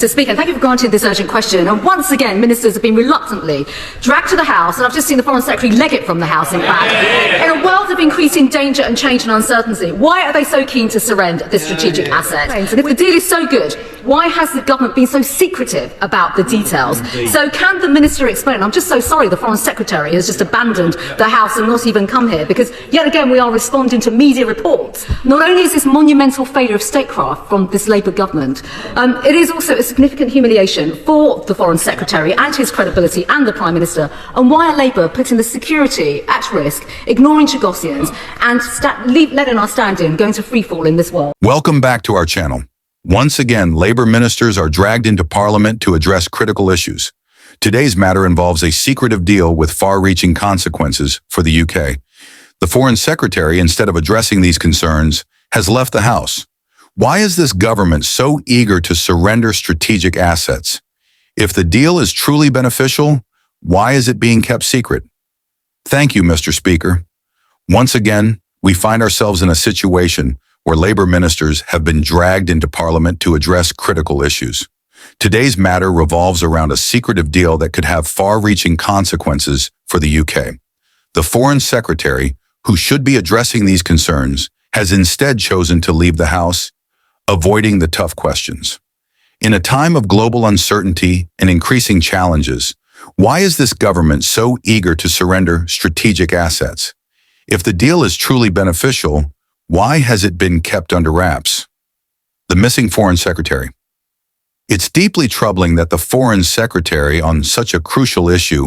Mr. Speaker, thank you for granting this urgent question. And once again, ministers have been reluctantly dragged to the House, and I've just seen the Foreign Secretary leg it from the House, in fact. In a world of increasing danger and change and uncertainty, why are they so keen to surrender this strategic asset? And if the deal is so good, why has the government been so secretive about the details? So can the minister explain? I'm just so sorry the Foreign Secretary has just abandoned the House and not even come here, because yet again we are responding to media reports. Not only is this monumental failure of statecraft from this Labour government, it is also a significant humiliation for the Foreign Secretary and his credibility and the Prime Minister. And why are Labour putting the security at risk, ignoring Chagossians and letting our stand-in go into freefall in this world? Welcome back to our channel. Once again, Labour ministers are dragged into Parliament to address critical issues. Today's matter involves a secretive deal with far-reaching consequences for the UK. The Foreign Secretary, instead of addressing these concerns, has left the House. Why is this government so eager to surrender strategic assets? If the deal is truly beneficial, why is it being kept secret? Thank you, Mr. Speaker. Once again, we find ourselves in a situation where Labour ministers have been dragged into Parliament to address critical issues. Today's matter revolves around a secretive deal that could have far-reaching consequences for the UK. The Foreign Secretary, who should be addressing these concerns, has instead chosen to leave the House, avoiding the tough questions. In a time of global uncertainty and increasing challenges, why is this government so eager to surrender strategic assets? If the deal is truly beneficial, why has it been kept under wraps? The missing Foreign Secretary. It's deeply troubling that the Foreign Secretary, on such a crucial issue,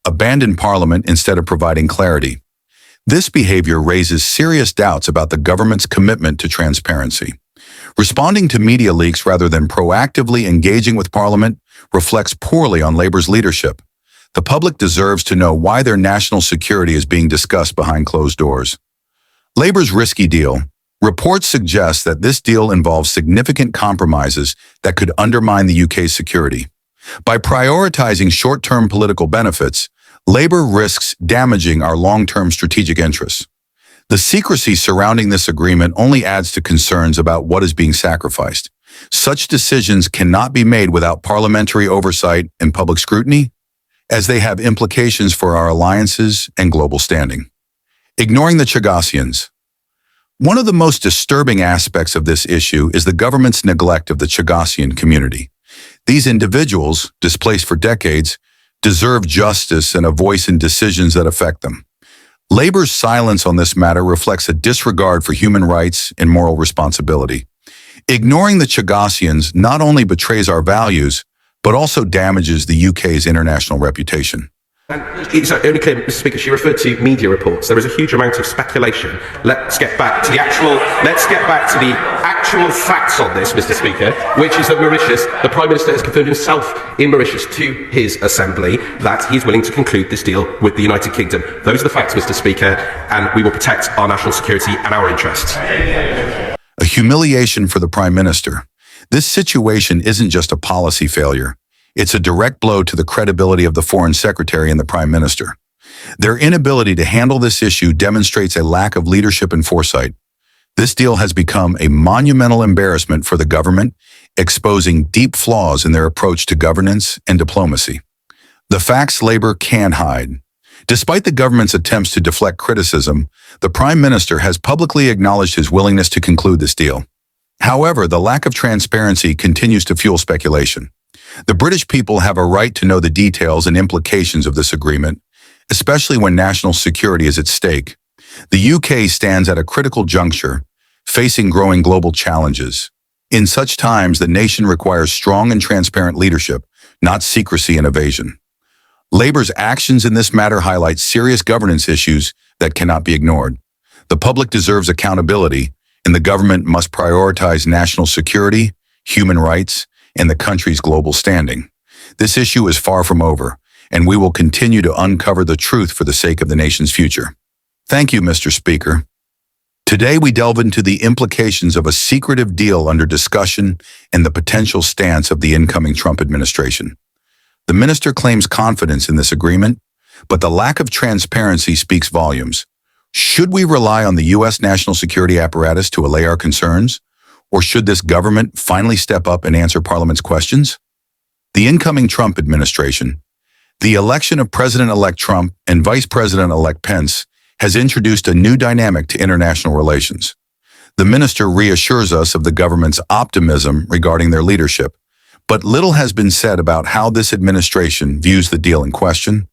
abandoned Parliament instead of providing clarity. This behavior raises serious doubts about the government's commitment to transparency. Responding to media leaks rather than proactively engaging with Parliament reflects poorly on Labour's leadership. The public deserves to know why their national security is being discussed behind closed doors. Labour's risky deal. Reports suggest that this deal involves significant compromises that could undermine the UK's security. By prioritizing short-term political benefits, Labour risks damaging our long-term strategic interests. The secrecy surrounding this agreement only adds to concerns about what is being sacrificed. Such decisions cannot be made without parliamentary oversight and public scrutiny, as they have implications for our alliances and global standing. Ignoring the Chagossians. One of the most disturbing aspects of this issue is the government's neglect of the Chagossian community. These individuals, displaced for decades, deserve justice and a voice in decisions that affect them. Labour's silence on this matter reflects a disregard for human rights and moral responsibility. Ignoring the Chagossians not only betrays our values, but also damages the UK's international reputation. And it's only clear, Mr. Speaker, she referred to media reports. There is a huge amount of speculation. Let's get back to the actual facts on this, Mr. Speaker, which is that Mauritius, the Prime Minister has confirmed himself in Mauritius to his Assembly that he is willing to conclude this deal with the United Kingdom. Those are the facts, Mr. Speaker, and we will protect our national security and our interests. A humiliation for the Prime Minister. This situation isn't just a policy failure. It's a direct blow to the credibility of the Foreign Secretary and the Prime Minister. Their inability to handle this issue demonstrates a lack of leadership and foresight. This deal has become a monumental embarrassment for the government, exposing deep flaws in their approach to governance and diplomacy. The facts Labour can hide. Despite the government's attempts to deflect criticism, the Prime Minister has publicly acknowledged his willingness to conclude this deal. However, the lack of transparency continues to fuel speculation. The British people have a right to know the details and implications of this agreement, especially when national security is at stake. The UK stands at a critical juncture, facing growing global challenges. In such times, the nation requires strong and transparent leadership, not secrecy and evasion. Labour's actions in this matter highlight serious governance issues that cannot be ignored. The public deserves accountability, and the government must prioritize national security, human rights, and the country's global standing. This issue is far from over, and we will continue to uncover the truth for the sake of the nation's future. Thank you, Mr. Speaker. Today we delve into the implications of a secretive deal under discussion and the potential stance of the incoming Trump administration. The minister claims confidence in this agreement, but the lack of transparency speaks volumes. Should we rely on the U.S. national security apparatus to allay our concerns, Or should this government finally step up and answer Parliament's questions? The incoming Trump administration, the election of President-elect Trump and Vice President-elect Pence, has introduced a new dynamic to international relations. The minister reassures us of the government's optimism regarding their leadership, but little has been said about how this administration views the deal in question.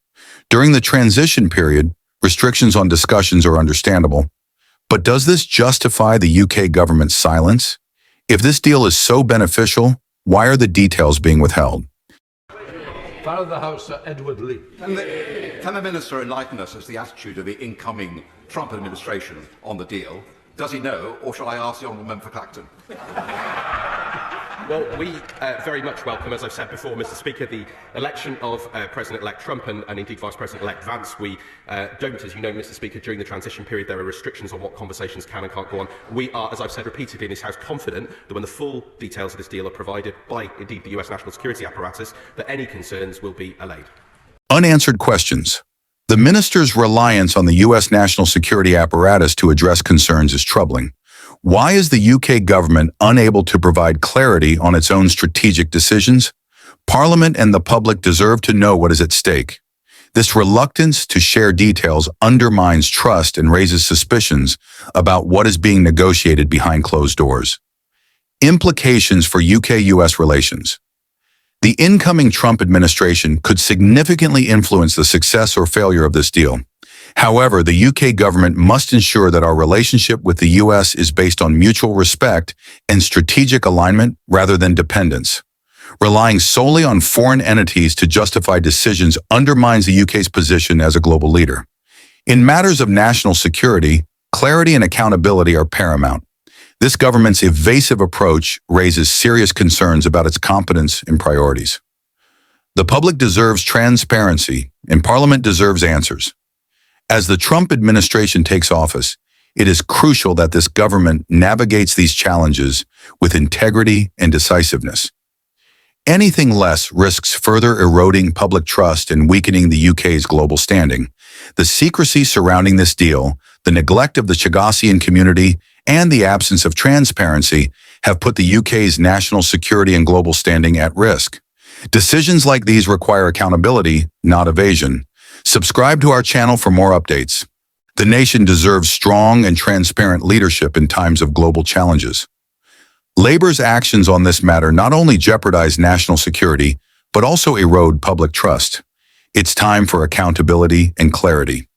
During the transition period, restrictions on discussions are understandable. But does this justify the UK government's silence? If this deal is so beneficial, why are the details being withheld? Father of the House, Sir Edward Lee. Can the Minister enlighten us as to the attitude of the incoming Trump administration on the deal? Does he know, or shall I ask the Honourable Member for Clacton? Well, we very much welcome, as I've said before, Mr. Speaker, the election of President-elect Trump and indeed Vice President-elect Vance. We don't, as you know, Mr. Speaker, during the transition period, there are restrictions on what conversations can and can't go on. We are, as I've said repeatedly in this House, confident that when the full details of this deal are provided by, indeed, the US national security apparatus, that any concerns will be allayed. Unanswered questions. The minister's reliance on the US national security apparatus to address concerns is troubling. Why is the UK government unable to provide clarity on its own strategic decisions? Parliament and the public deserve to know what is at stake. This reluctance to share details undermines trust and raises suspicions about what is being negotiated behind closed doors. Implications for UK-US relations. The incoming Trump administration could significantly influence the success or failure of this deal. However, the UK government must ensure that our relationship with the US is based on mutual respect and strategic alignment rather than dependence. Relying solely on foreign entities to justify decisions undermines the UK's position as a global leader. In matters of national security, clarity and accountability are paramount. This government's evasive approach raises serious concerns about its competence and priorities. The public deserves transparency, and Parliament deserves answers. As the Trump administration takes office, it is crucial that this government navigates these challenges with integrity and decisiveness. Anything less risks further eroding public trust and weakening the UK's global standing. The secrecy surrounding this deal, the neglect of the Chagossian community, and the absence of transparency have put the UK's national security and global standing at risk. Decisions like these require accountability, not evasion. Subscribe to our channel for more updates. The nation deserves strong and transparent leadership in times of global challenges. Labour's actions on this matter not only jeopardize national security, but also erode public trust. It's time for accountability and clarity.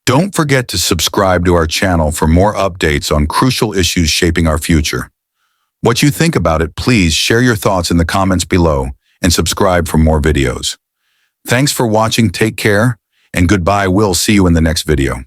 Don't forget to subscribe to our channel for more updates on crucial issues shaping our future. What you think about it, please share your thoughts in the comments below and subscribe for more videos. Thanks for watching, take care, and goodbye. We'll see you in the next video.